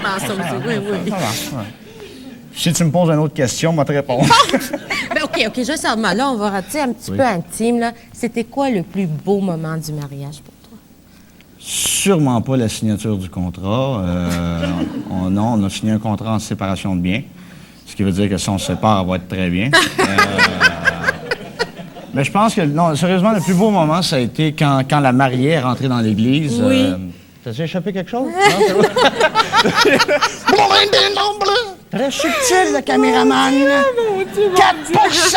comprends ça aussi. Oui, oui. Ça marche, ouais. Si tu me poses une autre question, je vais te répondre. Ben, OK, je sais. Là, on va rester un petit peu intime. Là. C'était quoi le plus beau moment du mariage pour toi? Sûrement pas la signature du contrat. Non, on a signé un contrat en séparation de biens. Ce qui veut dire que si on se sépare, on va être très bien. Mais je pense que, non, sérieusement, le plus beau moment, ça a été quand la mariée est rentrée dans l'église. Oui. T'as-tu échappé quelque chose? Très subtil, le caméraman. 4%!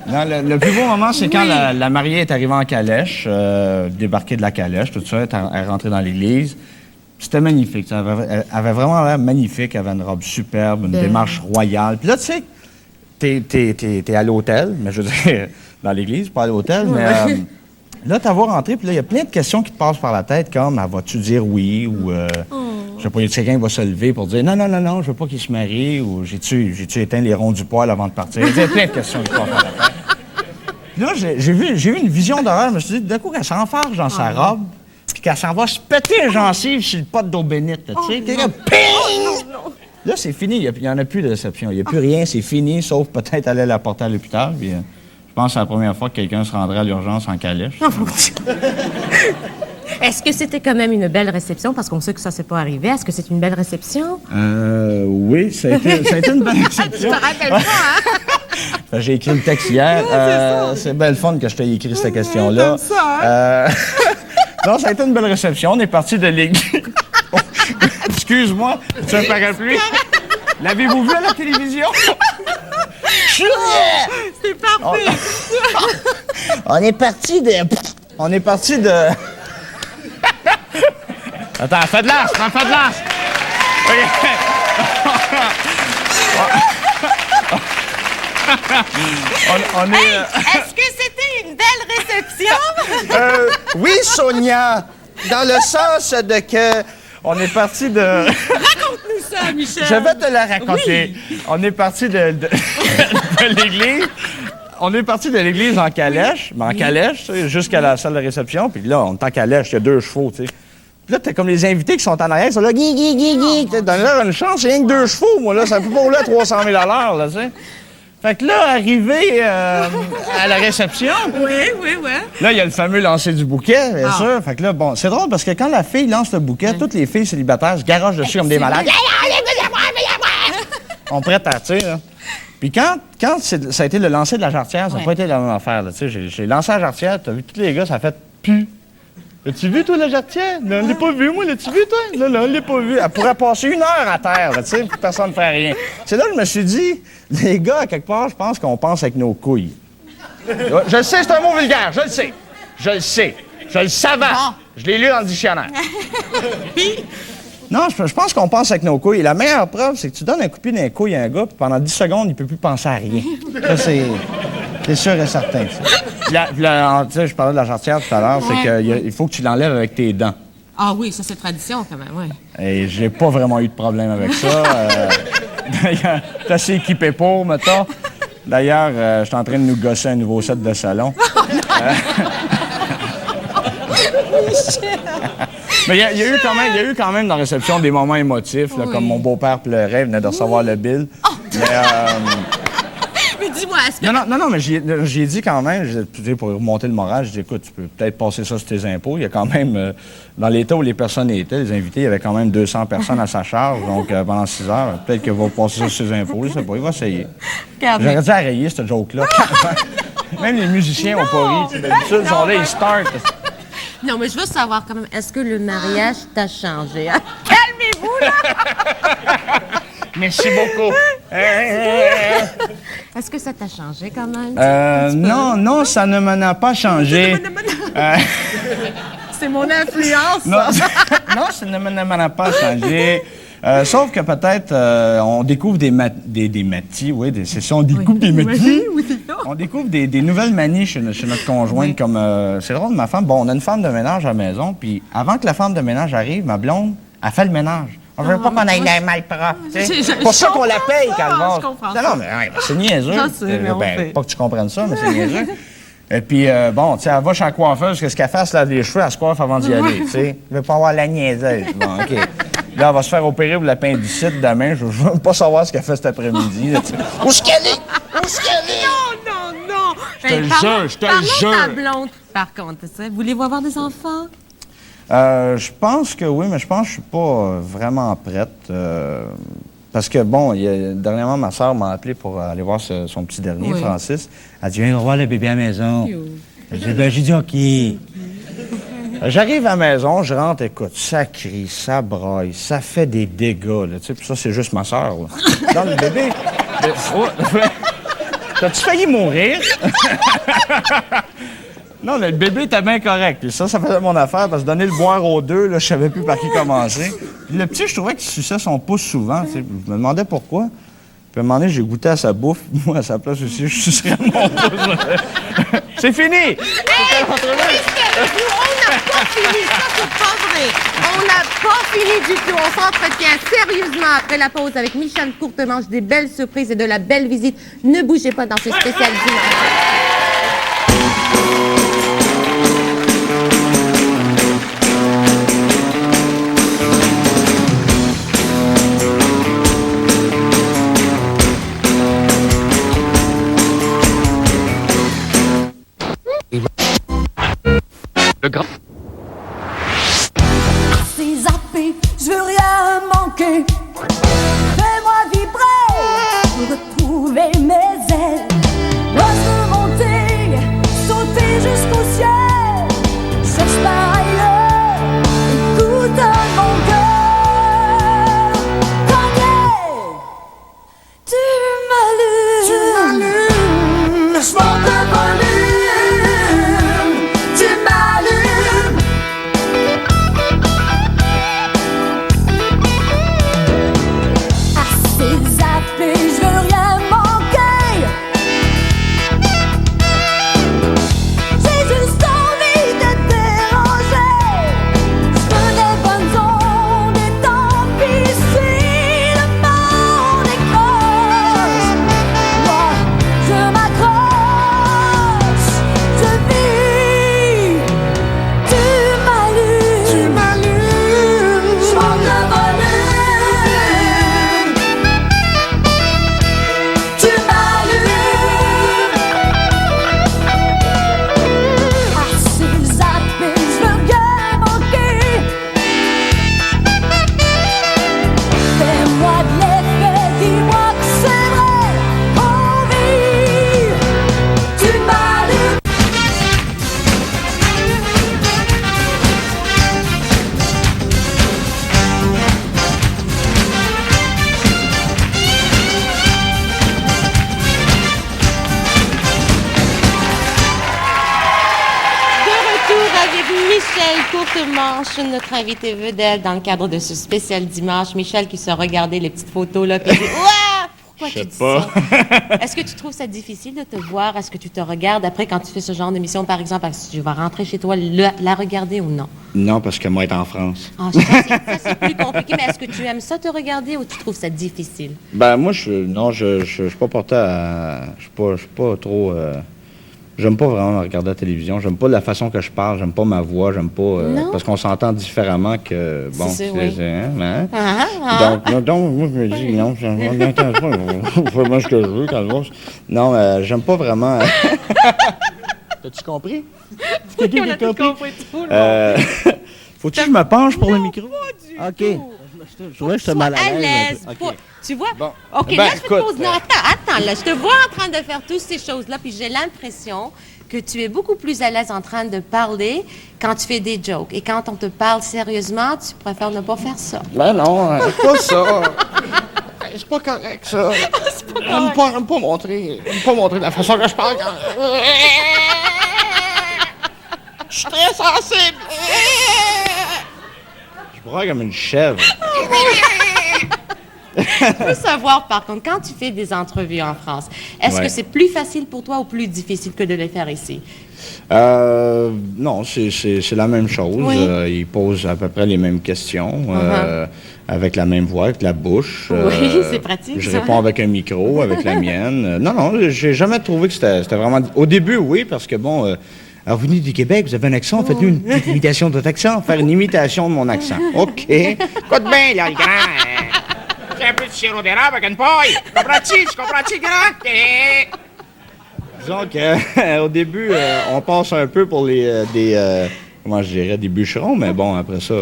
Non, le plus beau moment, c'est quand la mariée est arrivée en calèche, débarquée de la calèche, tout ça, elle est rentrée dans l'église. C'était magnifique. Elle avait vraiment l'air magnifique. Elle avait une robe superbe, une démarche royale. Puis là, tu sais, t'es à l'hôtel, mais je veux dire, dans l'église, pas à l'hôtel, mais là, t'as voir rentrer, puis là, il y a plein de questions qui te passent par la tête, comme, vas-tu dire oui, ou, je sais pas, il y a quelqu'un qui va se lever pour dire, non, je veux pas qu'il se marie, ou j'ai-tu éteint les ronds du poêle avant de partir. Il y a plein de questions qui te passent par la tête. Puis là, j'ai vu une vision d'horreur, je me suis dit, d'un coup, qu'elle s'enfarge dans sa robe, puis qu'elle s'en va se péter les gencives sur le pot d'eau bénite, tu sais, ping! Là, c'est fini. Il n'y en a plus de réception. Il n'y a plus rien. C'est fini, sauf peut-être aller la porter à l'hôpital. Puis, je pense que c'est la première fois que quelqu'un se rendrait à l'urgence en calèche. Est-ce que c'était quand même une belle réception? Parce qu'on sait que ça ne s'est pas arrivé. Est-ce que c'est une belle réception? Oui, ça a été une belle réception. Tu te rappelles pas, hein? J'ai écrit le texte hier. C'est belle fun que je t'ai écrit cette question-là. Non, ça a été une belle réception. On est parti de l'église. Excuse-moi, tu as un parapluie? L'avez-vous vu à la télévision? C'est parfait! On est parti de... Attends, fais de l'as! Fais de l'as! On est... Est-ce que c'était une belle réception? Oui, Sonia! Dans le sens de que... On est parti de... Raconte-nous ça, Michel! Je vais te la raconter. Oui. On est parti de l'église. On est parti de l'église en calèche, mais en calèche, jusqu'à la salle de réception. Puis là, on est en calèche, il y a 2 chevaux, tu sais. Puis là, t'as comme les invités qui sont en arrière, ils sont là, donne-leur une chance, c'est rien que 2 chevaux, moi, là. Ça peut pas rouler à 300 000 à l'heure, là, tu sais. Fait que là, arrivé à la réception... Oui. Là, il y a le fameux lancer du bouquet, bien sûr. Fait que là, bon, c'est drôle parce que quand la fille lance le bouquet, toutes les filles célibataires se garochent dessus comme des malades. On prête à tirer, là. Puis quand ça a été le lancer de la jarretière, ça n'a pas été la même affaire, là. Tu sais, j'ai lancé la jarretière, t'as vu, tous les gars, ça a fait pu. L'as-tu vu, toi, la jarretière? Non, on l'a pas vu, moi. L'as-tu vu, toi? Non, on l'a pas vu. Elle pourrait passer 1 heure à terre, là, tu sais, puis personne ne fait rien. C'est là que je me suis dit, les gars, à quelque part, je pense qu'on pense avec nos couilles. Je le sais, c'est un mot vulgaire, je le sais. Je le savais. Je l'ai lu dans le dictionnaire. Non, je pense qu'on pense avec nos couilles. Et la meilleure preuve, c'est que tu donnes un coup de pied dans les couilles à un gars, puis pendant 10 secondes, il ne peut plus penser à rien. Ça, c'est sûr et certain. Tu sais, je parlais de la jarretière tout à l'heure, c'est qu'il faut que tu l'enlèves avec tes dents. Ah oui, ça, c'est tradition, quand même, oui. Et j'ai pas vraiment eu de problème avec ça. D'ailleurs, t'es assez équipé pour, mettons. D'ailleurs, je suis en train de nous gosser un nouveau set de salon. Mais il y a eu quand même dans la réception des moments émotifs, là, comme mon beau-père pleurait, il venait de recevoir le bill. Mais dis-moi, est-ce que... Non, mais j'ai dit quand même, pour remonter le moral, j'ai dit, écoute, tu peux peut-être passer ça sur tes impôts. Il y a quand même, dans l'état où les personnes étaient, les invités, il y avait quand même 200 personnes à sa charge, donc pendant 6 heures, peut-être qu'il va passer ça sur ses impôts, je sais pas, il va essayer. J'aurais dû arrayer cette joke-là. Même les musiciens n'ont pas ri. D'habitude, ils sont là, ils startent. Non, mais je veux savoir quand même, est-ce que le mariage t'a changé? Hein? Calmez-vous, là! Merci beaucoup. Est-ce que ça t'a changé quand même? Non, ça ne m'en a pas changé. C'est mon influence, non, ça ne m'en a pas changé. Sauf que peut-être on découvre des matis, oui, c'est ça, on découvre des matis. On découvre des nouvelles manies chez notre conjointe, comme, c'est drôle, ma femme, on a une femme de ménage à la maison, puis avant que la femme de ménage arrive, ma blonde, elle fait le ménage. On veut pas qu'on aille l'air mal propre. C'est pour ça qu'on la paye, Calvin. Non, mais c'est niaiseux. Pas que tu comprennes ça, mais c'est niaiseux. Et puis, bon, tu sais, elle va chez la coiffeuse, qu'est-ce qu'elle fait? Elle se lave les cheveux, elle se coiffe avant d'y aller, tu sais. Elle veut pas avoir la niaiseuse. Bon, OK. Là, elle va se faire opérer pour l'appendicite demain. Je veux même pas savoir ce qu'elle fait cet après-midi. Là, où est-ce qu'elle est? Où est-ce qu'elle est? Non! Je te le jure, je te le jure. Parlons de ta blonde, par contre. Voulez-vous avoir des enfants? Je pense que oui, mais je pense que je suis pas vraiment prête. Parce que, bon, dernièrement, ma soeur m'a appelé pour aller voir son petit dernier, Oui. Francis. Elle dit, viens voir le bébé à la maison. J'ai dit, OK. J'arrive à la maison, je rentre, écoute, ça crie, ça braille, ça fait des dégâts, là, tu sais, puis ça, c'est juste ma soeur, là. Dans le bébé... T'as-tu failli mourir? Non, le bébé était bien correct. Et ça faisait mon affaire, parce que donner le boire aux deux, là, je savais plus par qui commencer. Puis le petit, je trouvais qu'il suçait son pouce souvent, tu sais. Je me demandais pourquoi. Puis à un moment donné, j'ai goûté à sa bouffe. Moi, à sa place aussi, je sucerais mon pouce. C'est fini! Hey, on n'a pas fini, ça c'est pas vrai. On n'a pas fini du tout. On s'entretient sérieusement après la pause avec Michel Courtemanche, des belles surprises et de la belle visite. Ne bougez pas dans ce spécial dimanche. Le grand. C'est zappé, je veux rien manquer. Fais-moi vibrer pour retrouver mes ailes. Moi je veux monter, sauter jusqu'au ciel. Cherche pas ailleurs, écoute mon cœur. T'inquiète, tu m'allumes. Je monte le volume, tu m'allumes. Assez zappé, je veux rien manquer. J'ai juste envie de te déranger. Je veux des bonnes ondes et tant pis si le monde décroche. Moi, je m'accroche, je vis. Tu m'allumes, je monte le volume. Tu m'allumes. Assez zappé, je veux rien manquer. Fais-moi de l'effet, dis-moi que c'est vrai. On vit. Tu m'allumes. De retour avec Michel Courtemanche, notre invité vedette dans le cadre de ce spécial dimanche. Michel qui se regardait les petites photos là, puis il dit ouah, pourquoi tu dis ça? Est-ce que tu trouves ça difficile de te voir? Est-ce que tu te regardes après quand tu fais ce genre d'émission, par exemple, est-ce que tu vas rentrer chez toi, la regarder ou non? Non, parce que moi, être en France. Ah, ça, c'est plus compliqué, mais est-ce que tu aimes ça te regarder ou tu trouves ça difficile? Ben, moi, je suis pas porté à... Je suis pas trop... J'aime pas vraiment regarder la télévision. J'aime pas la façon que je parle. J'aime pas ma voix. J'aime pas... Non? parce qu'on s'entend différemment que... Bon, C'est ça, oui. hein? Ah. Donc, moi, je me dis, non, je fais moi ce que je veux quand je vois. Non, j'aime pas vraiment... T'as-tu compris? Oui, on a tout compris tout, là. Faut-tu que je me penche pour le micro? OK. Je trouvais que j'étais mal à l'aise. Pas- Tu vois? Bon. OK, Ben, là, je te écoute, pose... Non, attends, là, je te vois en train de faire toutes ces choses-là, puis j'ai l'impression que tu es beaucoup plus à l'aise en train de parler quand tu fais des jokes. Et quand on te parle sérieusement, tu préfères ne pas faire ça. Ben non, c'est pas ça. C'est pas correct, ça. J'aime pas montrer la façon que je parle quand... Je suis très sensible. Je broie comme une chèvre. Je veux savoir, par contre, quand tu fais des entrevues en France, est-ce Ouais. que c'est plus facile pour toi ou plus difficile que de les faire ici? Non, c'est la même chose. Oui. Ils posent à peu près les mêmes questions, Uh-huh. avec la même voix, avec la bouche. Oui, c'est pratique, Je ça. réponds avec un micro, avec la mienne. Non, j'ai jamais trouvé que c'était vraiment... Au début, oui, parce que bon... Alors, vous venez du Québec, vous avez un accent, faites-nous une petite imitation de votre accent. Faire une imitation de mon accent. OK. Écoute bien, là, le grand. C'est un peu de sirop d'érable avec une paille. Tu comprends-tu, grand? Disons qu'au début, on passe un peu pour comment je dirais, des bûcherons, mais bon, après ça...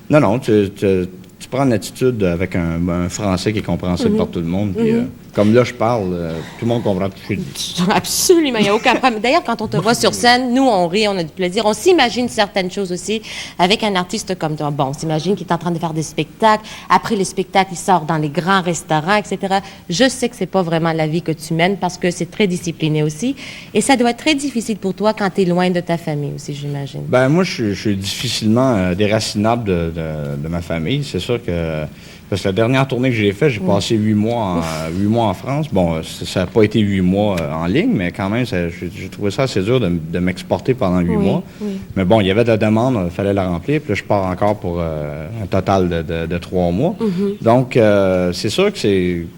non, tu prends une attitude avec un français qui est compréhensible par tout le monde. Puis, comme là, je parle, tout le monde comprend ce que je dis. Absolument, il n'y a aucun problème. D'ailleurs, quand on te voit sur scène, nous, on rit, on a du plaisir. On s'imagine certaines choses aussi avec un artiste comme toi. Bon, on s'imagine qu'il est en train de faire des spectacles. Après les spectacles, il sort dans les grands restaurants, etc. Je sais que c'est pas vraiment la vie que tu mènes parce que c'est très discipliné aussi. Et ça doit être très difficile pour toi quand tu es loin de ta famille aussi, j'imagine. Ben moi, je suis difficilement déracinable de ma famille. C'est sûr que... Parce que la dernière tournée que j'ai faite, j'ai passé 8 mois en France. Bon, ça n'a pas été 8 mois en ligne, mais quand même, j'ai trouvé ça assez dur de m'exporter pendant 8 mois. Oui. Mais bon, il y avait de la demande, il fallait la remplir. Puis là, je pars encore pour un total de 3 mois. Donc, c'est sûr que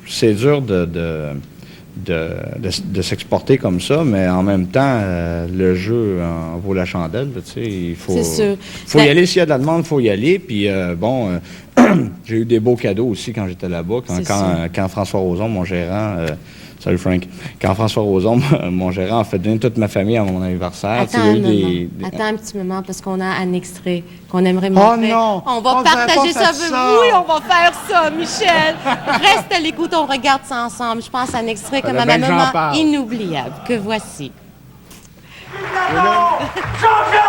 c'est dur de s'exporter comme ça, mais en même temps, le jeu en vaut la chandelle. Tu sais, il faut y aller. S'il y a de la demande, il faut y aller. Puis j'ai eu des beaux cadeaux aussi quand j'étais là-bas. Quand François Roson, mon gérant... salut Frank. Quand François Roson, mon gérant, a fait donner toute ma famille à mon anniversaire. Attends un petit moment, parce qu'on a un extrait qu'on aimerait montrer. Oh non! On va partager ça avec vous. Oui, on va faire ça, Michel. Reste à l'écoute, on regarde ça ensemble. Je pense à un extrait comme à un moment inoubliable que voici. Champion!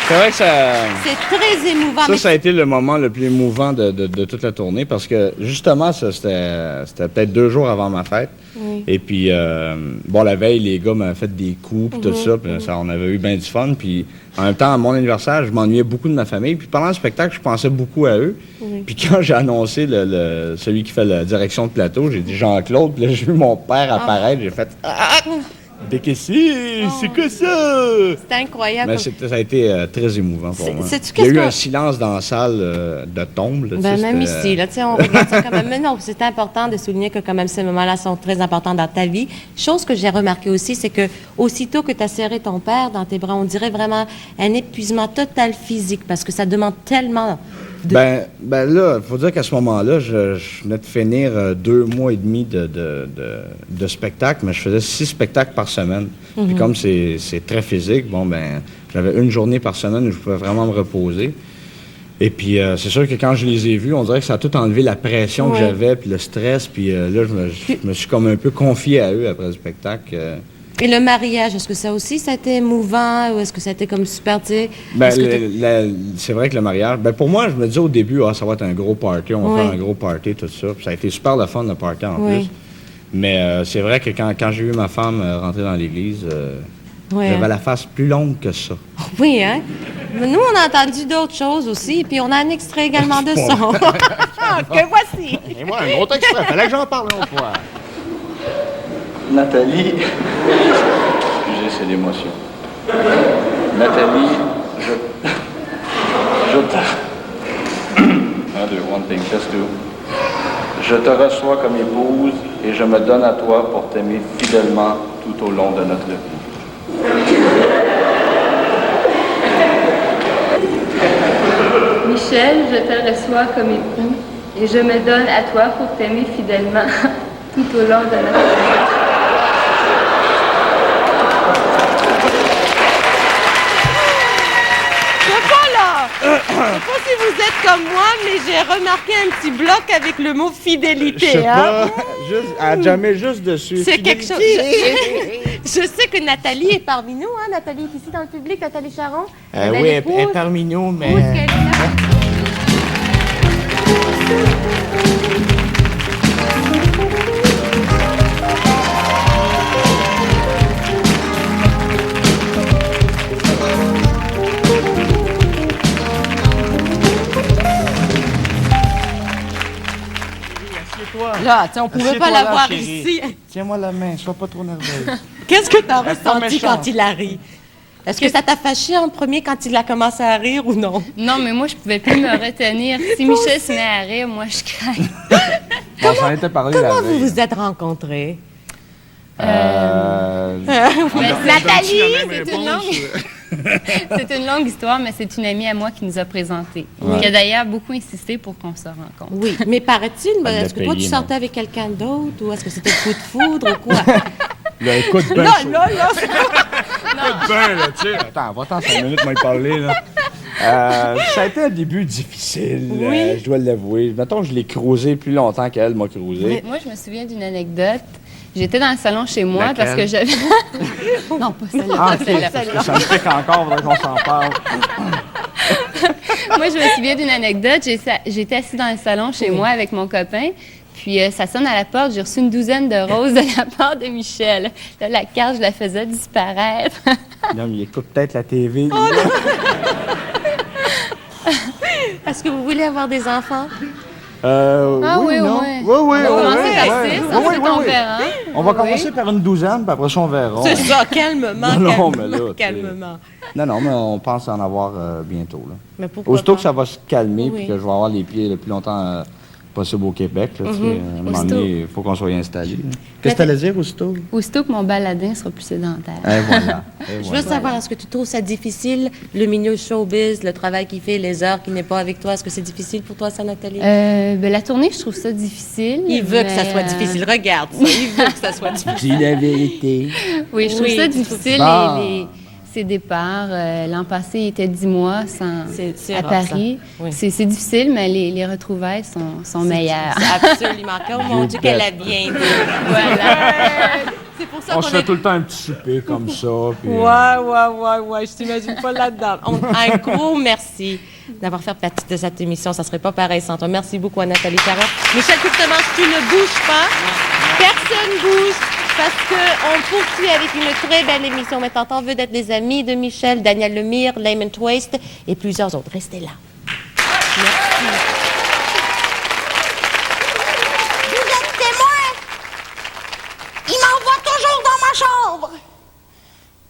C'est vrai que c'est très émouvant. Ça a été le moment le plus émouvant de toute la tournée parce que, justement, c'était peut-être 2 jours avant ma fête. Oui. Et puis, la veille, les gars m'avaient fait des coups, puis tout ça, puis on avait eu bien du fun. Puis, en même temps, à mon anniversaire, je m'ennuyais beaucoup de ma famille. Puis, pendant le spectacle, je pensais beaucoup à eux. Oui. Puis, quand j'ai annoncé celui qui fait la direction de plateau, j'ai dit Jean-Claude, puis là, j'ai vu mon père apparaître, j'ai fait mais qu'est-ce que c'est que ça? C'était incroyable. Mais ça a été très émouvant pour moi. Il y a eu un silence dans la salle de tombe. Là, même ici, là, on regarde ça quand même. Mais non, c'est important de souligner que quand même ces moments-là sont très importants dans ta vie. Chose que j'ai remarqué aussi, c'est que aussitôt que tu as serré ton père dans tes bras, on dirait vraiment un épuisement total physique parce que ça demande tellement... Ben là, il faut dire qu'à ce moment-là, je venais de finir 2 mois et demi de spectacle, mais je faisais 6 spectacles par semaine. Puis comme c'est très physique, j'avais 1 journée par semaine où je pouvais vraiment me reposer. Et puis c'est sûr que quand je les ai vus, on dirait que ça a tout enlevé la pression que j'avais, puis le stress. Puis là, je me suis comme un peu confié à eux après le spectacle. Et le mariage, est-ce que ça aussi, ça a été émouvant ou est-ce que ça a été comme super, tu sais? C'est vrai que le mariage, pour moi, je me disais au début, ça va être un gros party, on va faire un gros party, tout ça. Puis ça a été super le fun, le party en plus. Mais c'est vrai que quand j'ai vu ma femme rentrer dans l'église, j'avais la face plus longue que ça. Oui, hein? Nous, on a entendu d'autres choses aussi, puis on a un extrait également de son. Que voici! Et moi, un gros extrait, fallait que j'en parle une autre fois. Nathalie, excusez, c'est l'émotion. Nathalie, je te... 1, 2, 1 thing, just do. Je te reçois comme épouse et je me donne à toi pour t'aimer fidèlement tout au long de notre vie. Michel, je te reçois comme époux et je me donne à toi pour t'aimer fidèlement tout au long de notre vie. Je ne sais pas si vous êtes comme moi, mais j'ai remarqué un petit bloc avec le mot fidélité. Je sais pas, jamais juste dessus. C'est quelque chose. Je sais que Nathalie est parmi nous. Hein? Nathalie est ici dans le public, Nathalie Charon. Oui, elle est parmi nous, mais... Où est-ce qu'elle est là? Là, tu sais, on pouvait Assieds-toi pas là, l'avoir chérie. ici. Tiens-moi la main, sois pas trop nerveuse. Qu'est-ce que t'as Reste pas ressenti méchant. quand il a ri? Est-ce que ça t'a fâché en premier quand il a commencé à rire ou non? Non, mais moi, je pouvais plus me retenir. Si Michel se met à rire, moi, je crains. On s'en était parlé la Comment vous veille. vous êtes rencontrés? Nathalie, c'est une longue... c'est une longue histoire, mais c'est une amie à moi qui nous a présentés. Qui a d'ailleurs beaucoup insisté pour qu'on se rencontre. Oui, mais paraît-il, Elle l'a est-ce que toi, tu payé, sortais avec quelqu'un d'autre ou est-ce que c'était le coup de foudre ou quoi? Là, écoute bien Là, chaud. là, là! Écoute bien, là, tu sais. Attends, va-t'en 5 minutes, moi, y parler, là. Ça a été un début difficile, Oui. je dois l'avouer. Mettons, je l'ai cruisé plus longtemps qu'elle m'a cruisé. Moi, je me souviens d'une anecdote. J'étais dans le salon chez moi Laquelle? parce que j'avais... non, pas celle-là. Ah, pas ok, celle-là. parce que ça me pique encore, faudrait qu'on s'en parle. Moi, je me souviens d'une anecdote. J'étais assise dans le salon chez moi avec mon copain. Puis, ça sonne à la porte. J'ai reçu une douzaine de roses de la part de Michel. Là, la carte, je la faisais disparaître. Non, mais il écoute peut-être la TV. Oh, lui, là. Est-ce que vous voulez avoir des enfants? Ah oui, non? oui. Oui, oui, On va commencer oui, par oui, 6, oui, ensuite oui, on oui. verra. On va Oui. commencer par une douzaine, puis après ça, on verra. C'est ça, calmement, Non, calmement, mais là, tu sais. calmement. Non, non, mais on pense en avoir bientôt. Là. Mais pourquoi Aussitôt pas? que ça va se calmer, Oui. puis que je vais avoir les pieds le plus longtemps possible au Québec, là, tu sais, à un moment Aussitôt. donné, il faut qu'on soit installé. Qu'est-ce que tu allais dire, aussitôt? Aussitôt que mon baladin sera plus sédentaire. Et voilà. Je veux savoir, est-ce que tu trouves ça difficile, le milieu showbiz, le travail qu'il fait, les heures qu'il n'est pas avec toi? Est-ce que c'est difficile pour toi, ça, Nathalie? Ben, la tournée, je trouve ça difficile. Il veut que ça mais, soit difficile. Regarde ça. Il veut que ça soit difficile. Dis la vérité. Oui, je trouve Oui, ça tu difficile, Bon. ses départs. L'an passé, il était 10 mois C'est à rough, Paris. ça. Oui. C'est difficile, mais les retrouvailles sont meilleures. C'est absolument. Oh mon Dieu, qu'elle a bien dit. Voilà. C'est pour ça On qu'on se fait est... tout le temps un petit souper comme ça. Puis, Ouais, je t'imagine pas là-dedans. Un gros merci d'avoir fait partie de cette émission. Ça serait pas pareil sans toi. Merci beaucoup à Nathalie Caron. Michel Courtemanche, tu ne bouges pas. Personne bouge parce qu'on poursuit avec une très belle émission mettant en vedette des amis de Michel, Daniel Lemire, Layman Twist et plusieurs autres. Restez là. Merci. Vous êtes témoin? Il m'envoie toujours dans ma chambre.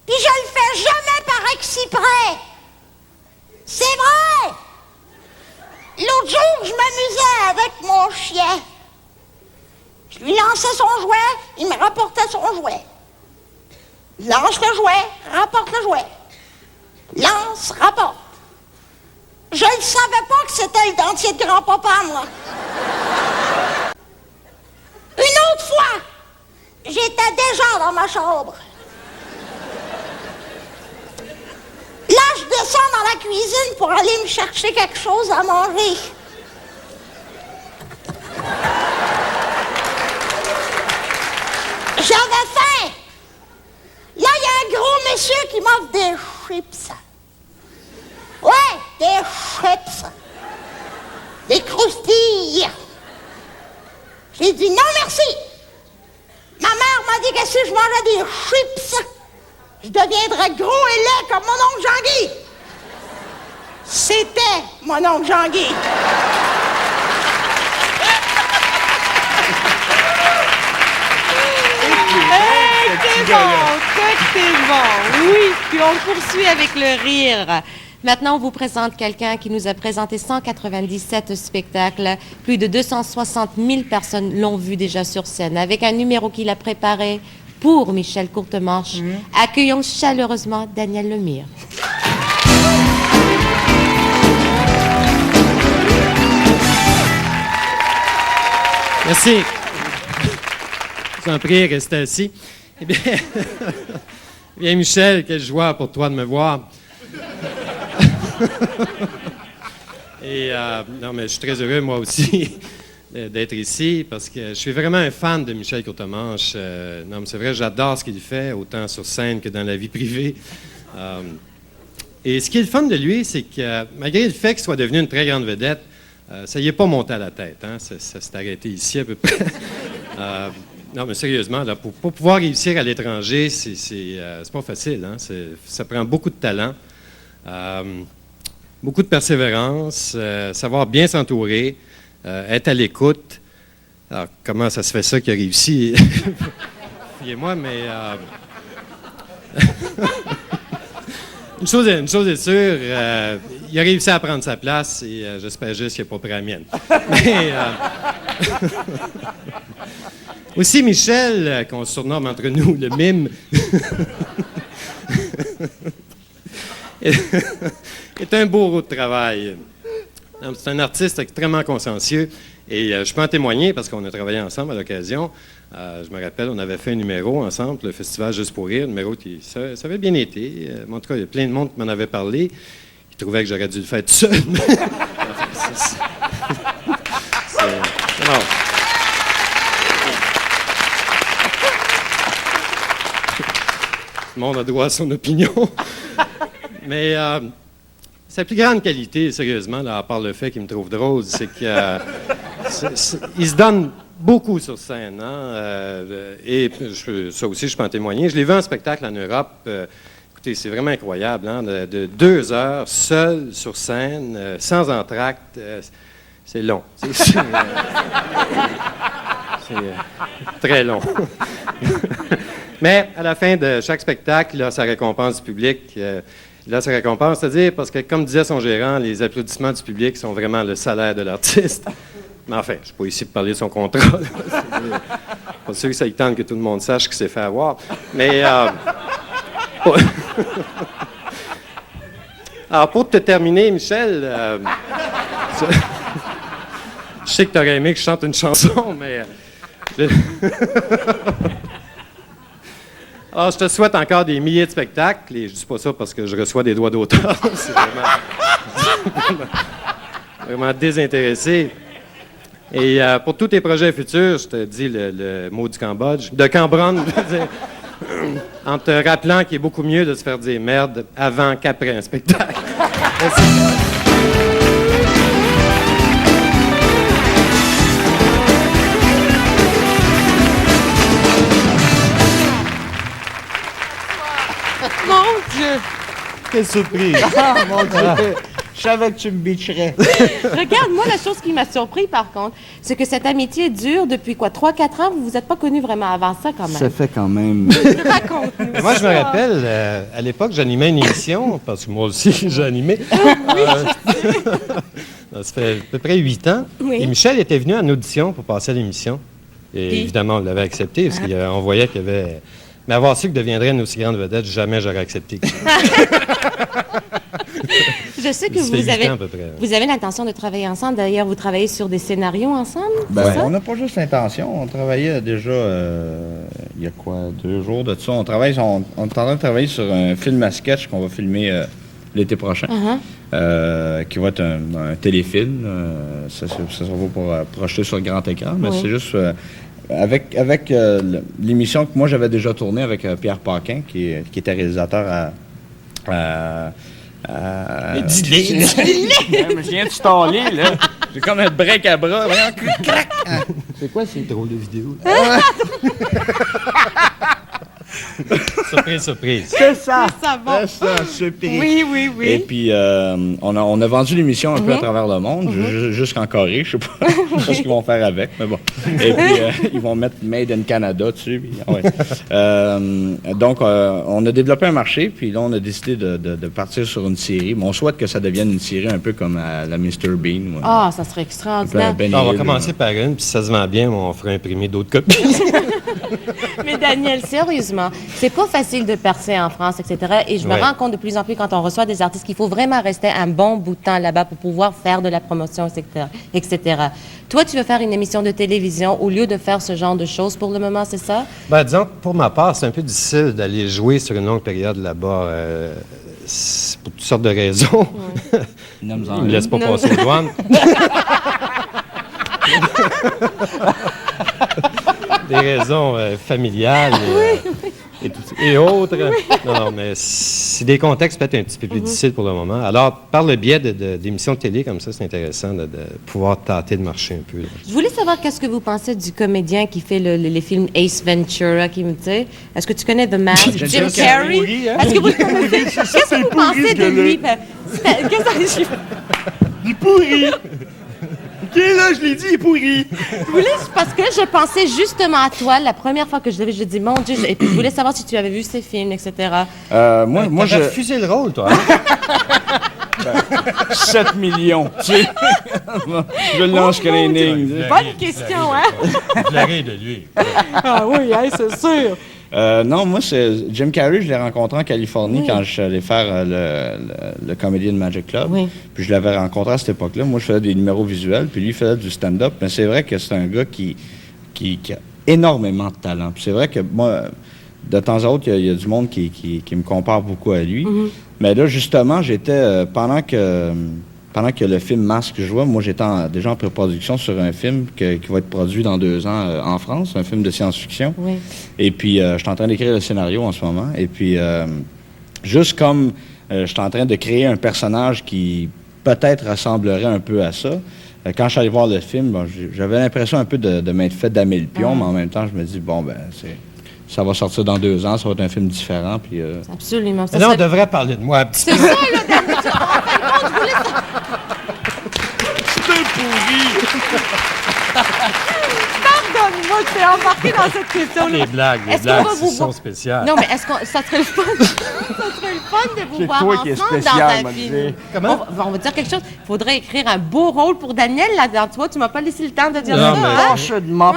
Puis je le fais jamais par exprès. C'est vrai. L'autre jour, je m'amusais avec mon chien. Je lui lançais son jouet, il me rapportait son jouet. Lance le jouet, rapporte le jouet. Lance, rapporte. Je ne savais pas que c'était le dentier de grand-papa, moi. Une autre fois, j'étais déjà dans ma chambre. Là, je descends dans la cuisine pour aller me chercher quelque chose à manger. J'avais faim. Là, il y a un gros monsieur qui m'offre des chips. Ouais, des chips. Des croustilles. J'ai dit non merci. Ma mère m'a dit que si je mangeais des chips, je deviendrais gros et laid comme mon oncle Jean-Guy. C'était mon oncle Jean-Guy. C'est bon. Oui, puis on poursuit avec le rire. Maintenant, on vous présente quelqu'un qui nous a présenté 197 spectacles. Plus de 260 000 personnes l'ont vu déjà sur scène. Avec un numéro qu'il a préparé pour Michel Courtemanche. Accueillons chaleureusement Daniel Lemire. Merci. Je vous en prie, restez assis. Eh bien, bien, Michel, quelle joie pour toi de me voir. Et non, mais je suis très heureux, moi aussi, d'être ici, parce que je suis vraiment un fan de Michel Courtemanche. Non, mais c'est vrai, j'adore ce qu'il fait, autant sur scène que dans la vie privée. Et ce qui est le fun de lui, c'est que malgré le fait qu'il soit devenu une très grande vedette, Ça y est pas monté à la tête, hein? Ça s'est arrêté ici à peu près. Non, mais sérieusement, là, pour pouvoir réussir à l'étranger, c'est pas facile, hein? Ça prend beaucoup de talent, beaucoup de persévérance, savoir bien s'entourer, être à l'écoute. Alors, comment ça se fait ça qu'il a réussi? Fouillez-moi, mais... Une chose est sûre, il a réussi à prendre sa place et j'espère juste qu'il n'a pas pris la mienne. Mais, aussi, Michel, qu'on surnomme entre nous le mime, est un beau de travail. C'est un artiste extrêmement consciencieux et je peux en témoigner parce qu'on a travaillé ensemble à l'occasion. Je me rappelle, on avait fait un numéro ensemble, le festival Juste pour rire, un numéro qui ça avait bien été. En tout cas, il y a plein de monde qui m'en avait parlé. Ils trouvaient que j'aurais dû le faire tout seul. Tout le monde a droit à son opinion. Mais sa plus grande qualité, sérieusement, là, à part le fait qu'il me trouve drôle, c'est qu'il se donne beaucoup sur scène. Hein? Et ça aussi, je peux en témoigner. Je l'ai vu en spectacle en Europe. Écoutez, c'est vraiment incroyable. Hein? De 2 heures, seul sur scène, sans entracte. C'est long. C'est très long. Mais à la fin de chaque spectacle, là, ça récompense du public. Là, ça récompense, c'est-à-dire, parce que, comme disait son gérant, les applaudissements du public sont vraiment le salaire de l'artiste. Mais enfin, je ne suis pas ici pour parler de son contrat. Pas sûr que ça y tente que tout le monde sache qu'il s'est fait avoir. Mais, alors, pour te terminer, Michel, je sais que tu aurais aimé que je chante une chanson, mais... Alors, je te souhaite encore des milliers de spectacles, et je ne dis pas ça parce que je reçois des droits d'auteur. C'est vraiment désintéressé. Et pour tous tes projets futurs, je te dis le mot du Cambodge, de Cambronne, en te rappelant qu'il est beaucoup mieux de se faire dire merde avant qu'après un spectacle. Merci. Mon Dieu! Quelle surprise! Ah, mon Dieu! Je savais que tu me bitcherais. Regarde, moi, la chose qui m'a surpris, par contre, c'est que cette amitié dure depuis, 3-4 ans? Vous vous êtes pas connus vraiment avant ça, quand même. Ça fait quand même... Raconte-nous. Moi, je me rappelle, à l'époque, j'animais une émission, parce que moi aussi, j'ai animé. Ça fait à peu près 8 ans. Oui. Et Michel était venu en audition pour passer à l'émission. Et évidemment, on l'avait accepté, parce qu'on voyait qu'il y avait... Mais avoir su que deviendrait une aussi grande vedette, jamais j'aurais accepté. Je sais que vous avez l'intention de travailler ensemble. D'ailleurs, vous travaillez sur des scénarios ensemble, Ben, c'est ça? on n'a pas juste l'intention. On travaillait déjà, il y a 2 jours de ça. On est en train de travailler sur un film à sketch qu'on va filmer l'été prochain, qui va être un téléfilm. Ça va pour projeter sur le grand écran, mais c'est juste... Avec l'émission que moi j'avais déjà tournée avec Pierre Paquin, qui était réalisateur Mais dis-le! Je me souviens du Starlin, là. J'ai comme un break à bras. Crac! C'est quoi ces drôles de vidéos? Surprise. C'est ça! Ça va. C'est ça, surprise. Oui. Et puis, on a vendu l'émission un peu à travers le monde, jusqu'en Corée, je sais pas ce qu'ils vont faire avec, mais bon. Et puis, ils vont mettre Made in Canada dessus. Puis, donc, on a développé un marché, puis là, on a décidé de partir sur une série. Mais on souhaite que ça devienne une série un peu comme la Mr. Bean. Ah, ça serait extraordinaire. On va commencer par une, puis si ça se vend bien, on fera imprimer d'autres copies. Mais Daniel, sérieusement, c'est pas facile de percer en France, etc. Et je me rends compte de plus en plus quand on reçoit des artistes qu'il faut vraiment rester un bon bout de temps là-bas pour pouvoir faire de la promotion, etc. Toi, tu veux faire une émission de télévision au lieu de faire ce genre de choses pour le moment, c'est ça? Ben, disons, pour ma part, c'est un peu difficile d'aller jouer sur une longue période là-bas. Pour toutes sortes de raisons. Ils ne me laissent pas passer les douanes. Des raisons familiales et autres. Non, mais c'est des contextes peut-être un petit peu plus difficiles pour le moment. Alors, par le biais d'émissions de télé comme ça, c'est intéressant de pouvoir tâter de marcher un peu. Là. Je voulais savoir qu'est-ce que vous pensez du comédien qui fait les films Ace Ventura, qui me dit. Est-ce que tu connais The Mask? Jim Carrey? Est-ce que vous le connaissez? Qu'est-ce que vous pensez de lui? Qu'est-ce que Il est pourri! OK, là, je l'ai dit, il est pourri! Parce que je pensais justement à toi la première fois que je l'ai vu. Je dis, mon Dieu, et puis je voulais savoir si tu avais vu ces films, etc. Moi, T'as refusé le rôle, toi. Hein? 7 millions, tu sais. Je lance que les lignes. Bonne question, hein? Flairé de lui. Ah oui, c'est sûr. Non, moi, c'est Jim Carrey, je l'ai rencontré en Californie quand je suis allé faire le Comedian Magic Club. Oui. Puis je l'avais rencontré à cette époque-là. Moi, je faisais des numéros visuels, puis lui, il faisait du stand-up. Mais c'est vrai que c'est un gars qui a énormément de talent. Puis c'est vrai que moi, de temps à autre, il y a du monde qui me compare beaucoup à lui. Mais là, justement, j'étais, pendant que le film Masque jouait, moi, j'étais déjà en pré-production sur un film qui va être produit dans 2 ans en France, un film de science-fiction. Oui. Et puis, je suis en train d'écrire le scénario en ce moment. Et puis, juste comme je suis en train de créer un personnage qui peut-être ressemblerait un peu à ça, quand je suis allé voir le film, bon, j'avais l'impression un peu de m'être fait damer le pion, mais en même temps, je me dis, bon, ben, ça va sortir dans 2 ans, ça va être un film différent. Puis, Absolument. Là, on devrait parler de moi un petit peu. C'est ça, là, Daniel. En fin de compte, je voulais C'est pourri! Pardonne-moi, je t'ai embarqué dans cette question-là. Les blagues Est-ce qu'on va vous sont spéciales. Non, mais est-ce que ça serait le fun? Ça serait le fun de vous C'est voir toi qui es ensemble spécial, dans un m'a film. dit. Comment? On va dire quelque chose. Il faudrait écrire un beau rôle pour Daniel là-dedans. Tu vois, tu m'as pas laissé le temps de dire Non, ça. mais- Hein? Pas de mop.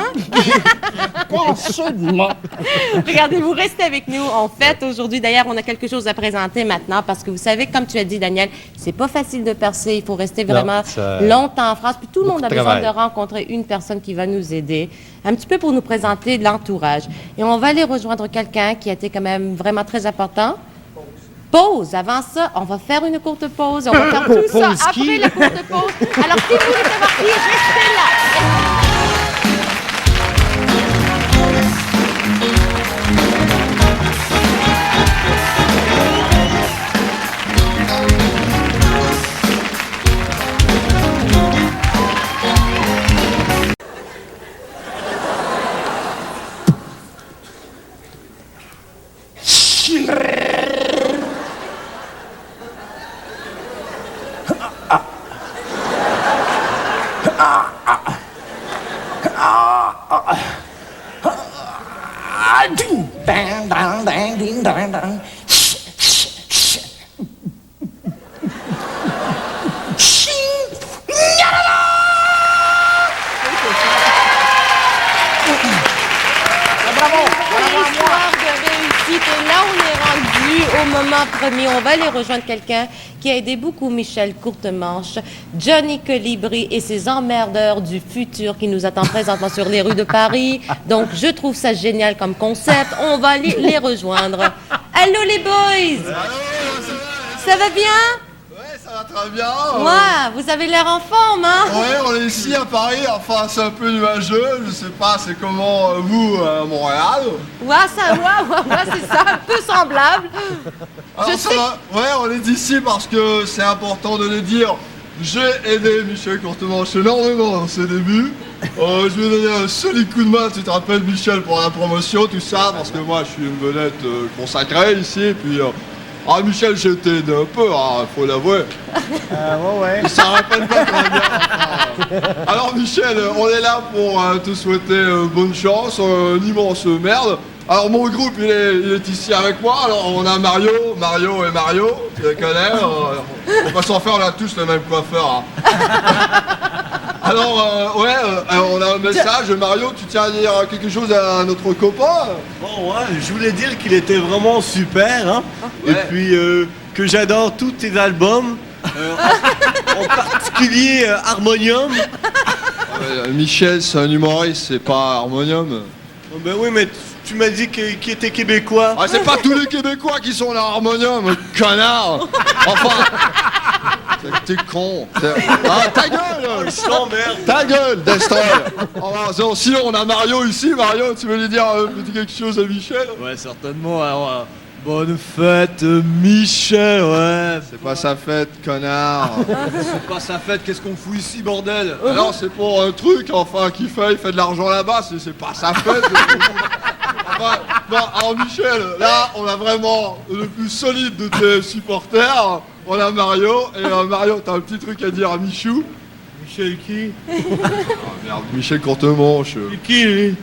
Pas de mop. Regardez, vous restez avec nous. On fête aujourd'hui. D'ailleurs, on a quelque chose à présenter maintenant parce que vous savez, comme tu as dit, Daniel, c'est pas facile de percer. Il faut rester vraiment longtemps en France. Puis tout le monde a besoin de rencontrer une personne qui va nous aider, un petit peu pour nous présenter l'entourage. Et on va aller rejoindre quelqu'un qui a été quand même vraiment très important. Pause. Avant ça, on va faire une courte pause. On va faire tout ça après la courte pause. Alors, si vous voulez savoir qui, restez là. Ding, dang, dang, dang, ding, dang, dang. Histoire de réussite. Et là, on est rendu au moment premier. On va aller rejoindre quelqu'un qui a aidé beaucoup Michel Courtemanche, Johnny Colibri et ses emmerdeurs du futur qui nous attendent présentement sur les rues de Paris. Donc, je trouve ça génial comme concept. On va aller les rejoindre. Allô, les boys! Ça va bien? Ouais, ça va très bien. Ouais, vous avez l'air en forme, hein? Ouais, on est ici à Paris, enfin c'est un peu nuageux, je sais pas c'est comment vous à Montréal. Ouais, c'est ça, un peu semblable. Alors ça va, ouais, on est ici parce que c'est important de le dire. J'ai aidé Michel Courtemanche énormément dans ses débuts. Je lui ai donné un solide coup de main, tu te rappelles Michel, pour la promotion, tout ça, parce que moi je suis une vedette consacrée ici, et puis... Michel, je t'ai aidé un peu, faut l'avouer. Ouais. Ça rappelle pas très bien. Alors Michel, on est là pour te souhaiter bonne chance, une immense merde. Alors mon groupe, il est ici avec moi. Alors on a Mario, tu les connais. On va s'en faire, on a tous le même coiffeur. Alors, on a un message. Mario, tu tiens à dire quelque chose à notre copain? Bon, ouais, je voulais dire qu'il était vraiment super, hein. Ouais. Et puis que j'adore tous tes albums, en particulier Harmonium. Michel, c'est un humoriste, c'est pas Harmonium. Oh, ben oui, mais tu m'as dit qu'il était québécois. Ah, c'est pas tous les Québécois qui sont là Harmonium, connard. Enfin, t'es con. Ah, ta gueule. Ta gueule, Destroy. Sinon, on a Mario ici. Mario, tu veux lui dire quelque chose à Michel? Ouais, certainement. Alors, Bonne fête, Michel, ouais. C'est pas sa fête, connard. C'est pas sa fête, qu'est-ce qu'on fout ici, bordel? Alors c'est pour un truc, enfin, il fait de l'argent là-bas, c'est pas sa fête. Enfin, non, alors Michel, là, on a vraiment le plus solide de tes supporters. On a Mario, et Mario, t'as un petit truc à dire à Michou. Michel qui? Ah merde, Michel Courtemanche. C'est qui, lui?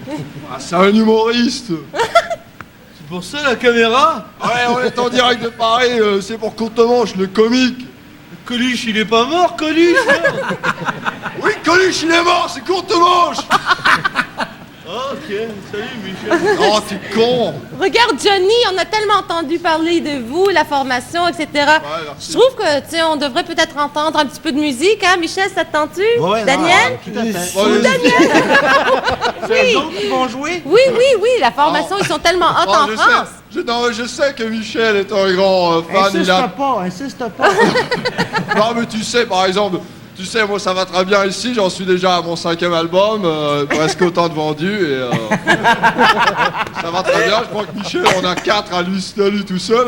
Ah, c'est un humoriste. C'est pour ça, la caméra? Ouais, on est en direct de Paris, c'est pour Courtemanche, le comique. Coluche, il est pas mort, Coluche? Oui, Coluche, il est mort, c'est Courtemanche. Ok, salut, Michel. Oh, t'es con. Regarde, Johnny, on a tellement entendu parler de vous, la formation, etc. merci. Je trouve que, tu sais, on devrait peut-être entendre un petit peu de musique, hein, Michel, ça te tente-tu? Ouais, Daniel? tout à fait. Bon, C'est eux autres qui vont jouer? Oui, la formation, ils sont tellement hot en je France. je sais que Michel est un grand fan. Insiste pas. Non, mais tu sais, par exemple, moi ça va très bien ici, j'en suis déjà à mon 5e album, presque autant de vendus, et ça va très bien. Je crois que Michel en a 4 à lui tout seul.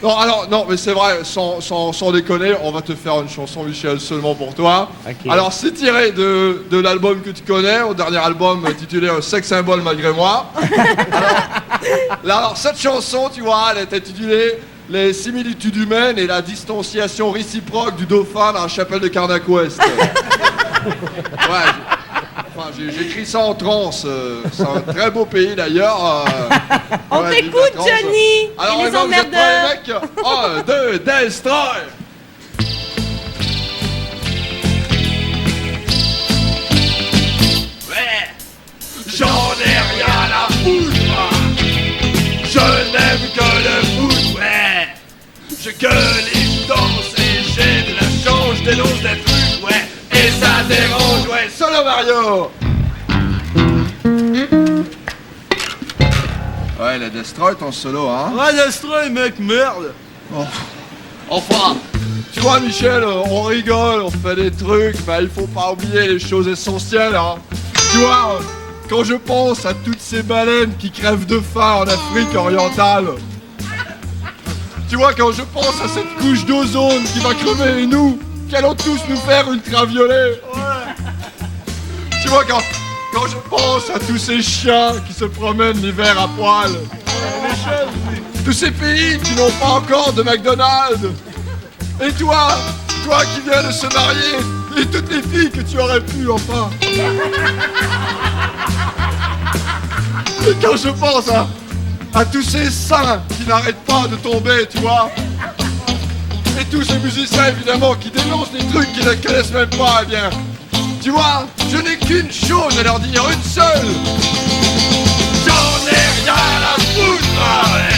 Non, alors, non, mais c'est vrai, sans déconner, on va te faire une chanson, Michel, seulement pour toi. Okay. Alors, c'est tiré de l'album que tu connais, au dernier album intitulé Sex Symbol malgré moi. Alors, cette chanson, tu vois, elle est intitulée Les similitudes humaines et la distanciation réciproque du dauphin dans la chapelle de Karnak Ouest. Ouais, j'écris ça en transe. C'est un très beau pays d'ailleurs. On t'écoute, Johnny. Alors, et les emmerdeurs. Les mecs. 1, 2, destroy. Ouais. J'en ai rien à foutre. Je n'aime que le foot, ouais. Je gueule et je danse et j'ai de la chance, je dénonce des trucs, ouais. Et ça dérange, ouais. Solo Mario. Ouais, il a destroy ton solo, hein. Ouais, destroy, mec, merde. Oh. Enfin, tu vois, Michel, on rigole, on fait des trucs, mais il faut pas oublier les choses essentielles, hein. Tu vois, quand je pense à toutes ces baleines qui crèvent de faim en Afrique orientale, tu vois, quand je pense à cette couche d'ozone qui va crever et nous, qui allons tous nous faire ultraviolet. Ouais. Tu vois, quand je pense à tous ces chiens qui se promènent l'hiver à poil, tous ces pays qui n'ont pas encore de McDonald's, et toi qui viens de se marier, et toutes les filles que tu aurais pu, enfin. Et quand je pense à tous ces seins qui n'arrêtent pas de tomber, tu vois, et tous ces musiciens évidemment qui dénoncent des trucs qu'ils ne connaissent même pas, eh bien, tu vois, je n'ai qu'une chose à leur dire, une seule. J'en ai rien à foutre, ouais.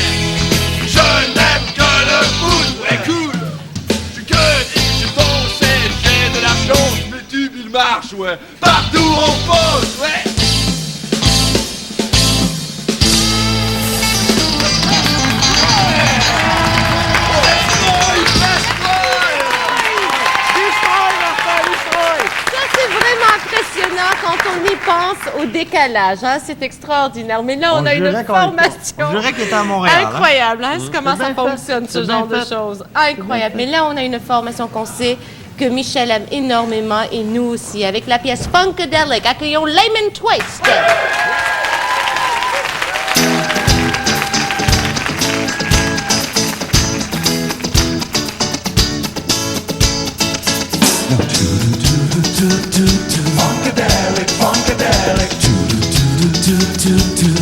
Je n'aime que le foot, ouais, cool. Je gueule et je danse et j'ai de la chance, mes tubes ils marchent, ouais. Partout on pose, ouais. Quand on y pense au décalage, hein, c'est extraordinaire. Mais là, on a une formation. On dirait qu'il était à Montréal. Incroyable, hein? C'est comment ça fonctionne, ce genre de choses. Incroyable. Mais là, on a une formation qu'on sait que Michel aime énormément et nous aussi. Avec la pièce Funkadelic, accueillons Layman Twist. Funkadelic, funkadelic,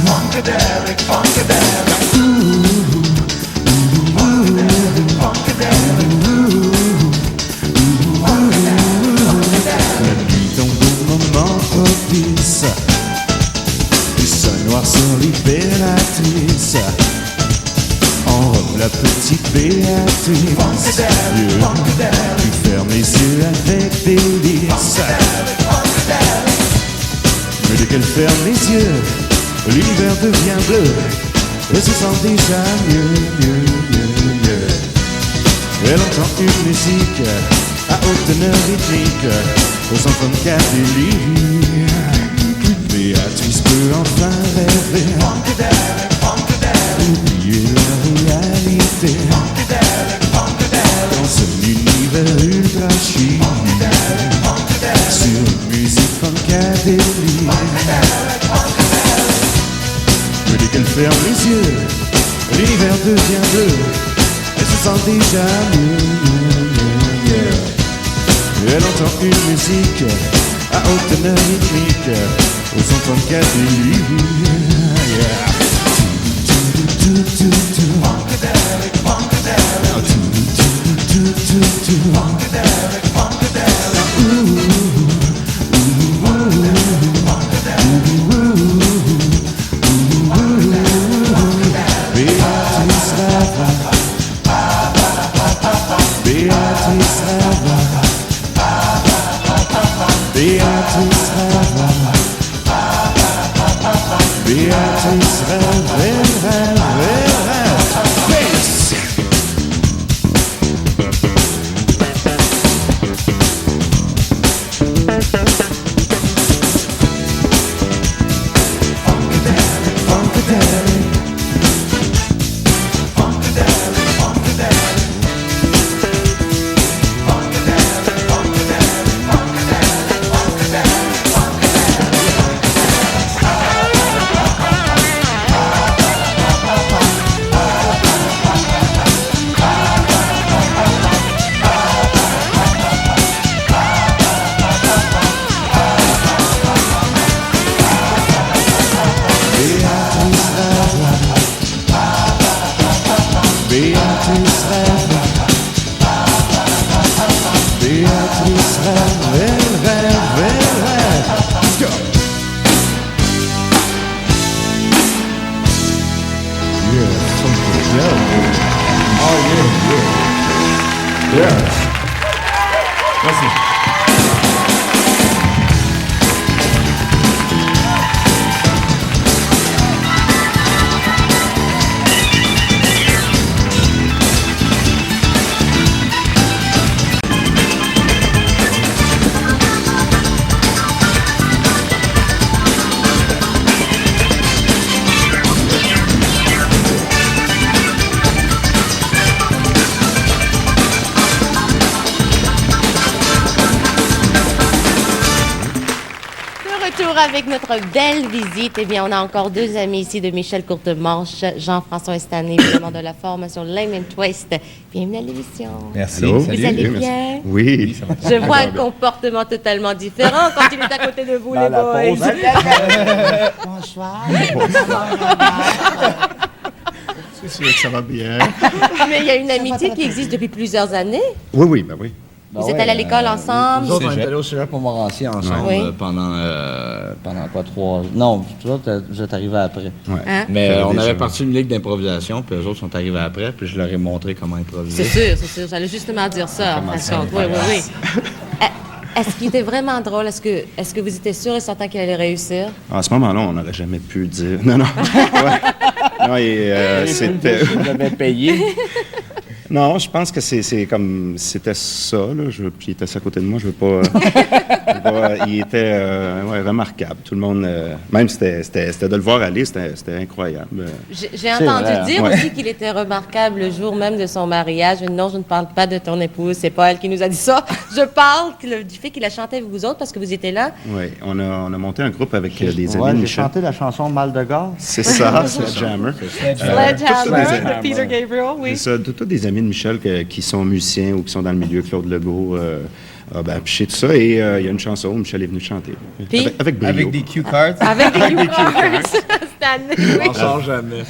funkadelic, funkadelic, La nuit tombe au moment propice, il se noircit libératrice. En robe la petite Béatrice, tu fermes les yeux avec délice. Mais dès qu'elle ferme les yeux, l'univers devient bleu et se sent déjà mieux. Elle entend une musique à haute teneur rythmique, aux enfants de délire. Béatrice peut enfin rêver, oublier la réalité. rester dans ce univers ultra chic sur musique funkadélique. Mais dès qu'elle ferme les yeux, l'univers devient bleu. Elle se sent déjà mieux. Elle entend une musique à haute teneur rythmique au son funkadélique. Avec notre belle visite, eh bien, on a encore deux amis ici de Michel Courtemanche, Jean-François Estané, évidemment de la formation Lemon Twist. Bienvenue à l'émission. Merci. Allô? Salut. Vous allez bien? Oui. Je vois un comportement totalement différent quand il est à côté de vous, les boys. Bonsoir. C'est sûr que ça va bien. Mais il y a une amitié qui existe depuis plusieurs années. Oui, ben oui. Vous êtes allés à l'école ensemble? Nous autres, on est allés au Cégep Montmorency ensemble Oui. pendant quoi, 3 ans? Non, vous autres, vous êtes arrivés après. Ouais. Hein? Mais on avait parti une ligue d'improvisation, puis eux autres sont arrivés après, puis je leur ai montré comment improviser. C'est sûr. J'allais justement dire ça. En fait. Oui. Est-ce qu'il était vraiment drôle? Est-ce que vous étiez sûr et certain qu'il allait réussir? À ce moment-là, on n'aurait jamais pu dire. Non. Ouais. Non, et c'était. Vous avez payé. Non, je pense que c'est comme c'était ça là. Puis il était assis à côté de moi. Je veux pas. Il était remarquable. Tout le monde, même c'était de le voir aller, c'était incroyable. J'ai entendu dire aussi qu'il était remarquable le jour même de son mariage. Non, je ne parle pas de ton épouse. C'est pas elle qui nous a dit ça. Je parle du fait qu'il a chanté avec vous autres parce que vous étiez là. Oui, on a monté un groupe avec des amis de J'ai Michel. chanté la chanson Mal de gare. C'est ça, Sledgehammer. Sledgehammer de Peter Gabriel, oui. C'est ça, tous des amis de Michel qui sont musiciens ou qui sont dans le milieu, Claude Legault, puis tout ça. Et il y a une chanson où Michel est venu chanter. Puis, avec brio. Avec des cue cards. Avec des cue cards. On sort jamais.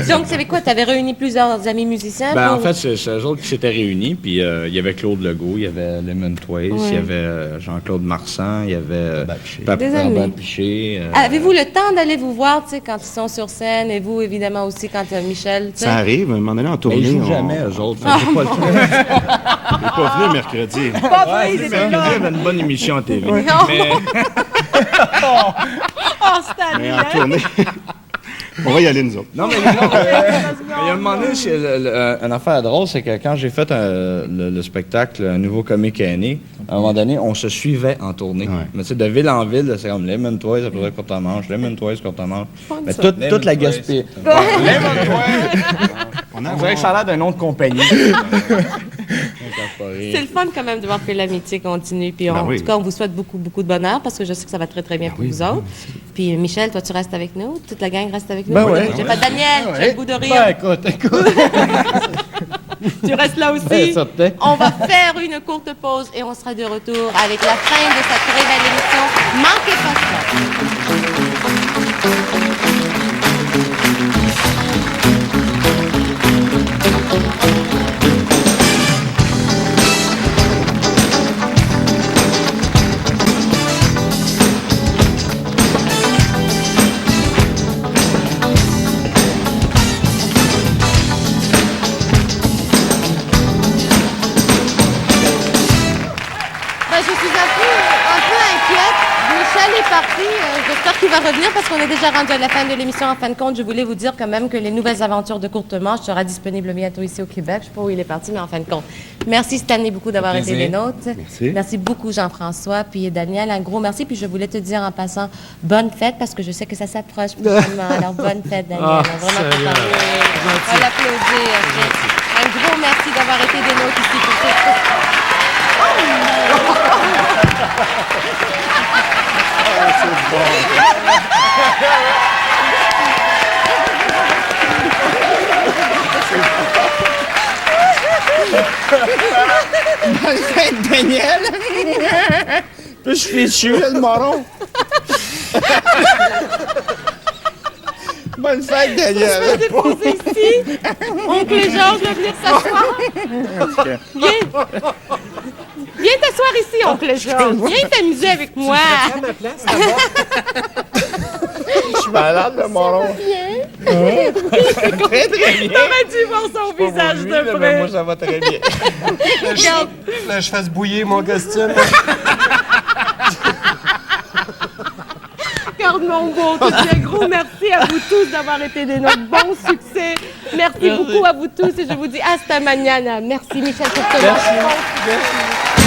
Donc, c'est quoi? Tu avais réuni plusieurs amis musiciens? En fait, c'est eux autres qui s'étaient réunis. Puis il y avait Claude Legault, il y avait Lemon Twist, il y avait Jean-Claude Marsan, il y avait Papa Piché. Avez-vous le temps d'aller vous voir, tu sais, quand ils sont sur scène, et vous, évidemment, aussi, quand Michel, tu sais? Ça arrive, à un moment donné, en tournée. Mais ils jouent jamais, eux autres. J'ai pas le temps. Il n'est pas venu mercredi. Pas vrai, il était là. Il y avait une bonne émission à TV. Non. Mais... Mais en tournée. On va y aller, nous autres. Non, mais il y a un moment donné, une affaire drôle, c'est que quand j'ai fait le spectacle Un nouveau comique aîné, à un moment donné, on se suivait en tournée. Ouais. Mais tu sais, de ville en ville, c'est comme Lemon Twist, après Courtemanche, Lemon Twist, Courtemanche. Mais toute la Gaspésie. Lemon Twist. On dirait que ça a l'air d'un nom de compagnie. C'est le fun quand même de voir que l'amitié continue. Puis Ben en oui. tout cas, on vous souhaite beaucoup, beaucoup de bonheur parce que je sais que ça va très, très bien pour vous autres. Puis Michel, toi, tu restes avec nous? Toute la gang reste avec nous? Ben ouais. J'ai pas Daniel, j'ai le goût de rire. Ben, écoute. Tu restes là aussi? Ben, certain. On va faire une courte pause et on sera de retour avec la fin de cette très belle émission. Manquez pas ça. Ben, je suis un peu inquiète. Michel est parti. J'espère qu'il va revenir parce qu'on est déjà rendu à la fin de l'émission. En fin de compte, je voulais vous dire quand même que les nouvelles aventures de Courte Manche sera disponible bientôt ici au Québec. Je ne sais pas où il est parti, mais en fin de compte. Merci Stanley beaucoup d'avoir été les nôtres. Merci. Merci beaucoup Jean-François. Puis Daniel, un gros merci. Puis je voulais te dire en passant, bonne fête parce que je sais que ça s'approche prochainement. Alors bonne fête Daniel. Ah, Vraiment Seigneur. content. On va l'applaudir. Un gros merci d'avoir été des nôtres ici pour cette... Bonne fête, Daniel! Je suis fichu, le moron! Bonne fête, Daniel! Je vais déposer ici. Oncle Georges va venir s'asseoir. Viens. Viens t'asseoir ici, Oncle Georges. Viens t'amuser avec moi. Je suis malade, le moron! Très, très bien. T'aurais dû voir son visage de près. Moi, ça va très bien. Regarde. Là, je fasse bouillir mon costume. Regarde mon beau. Un gros merci à vous tous d'avoir été de notre bon succès. Merci beaucoup à vous tous et je vous dis hasta mañana. Merci Michel pour ce Merci.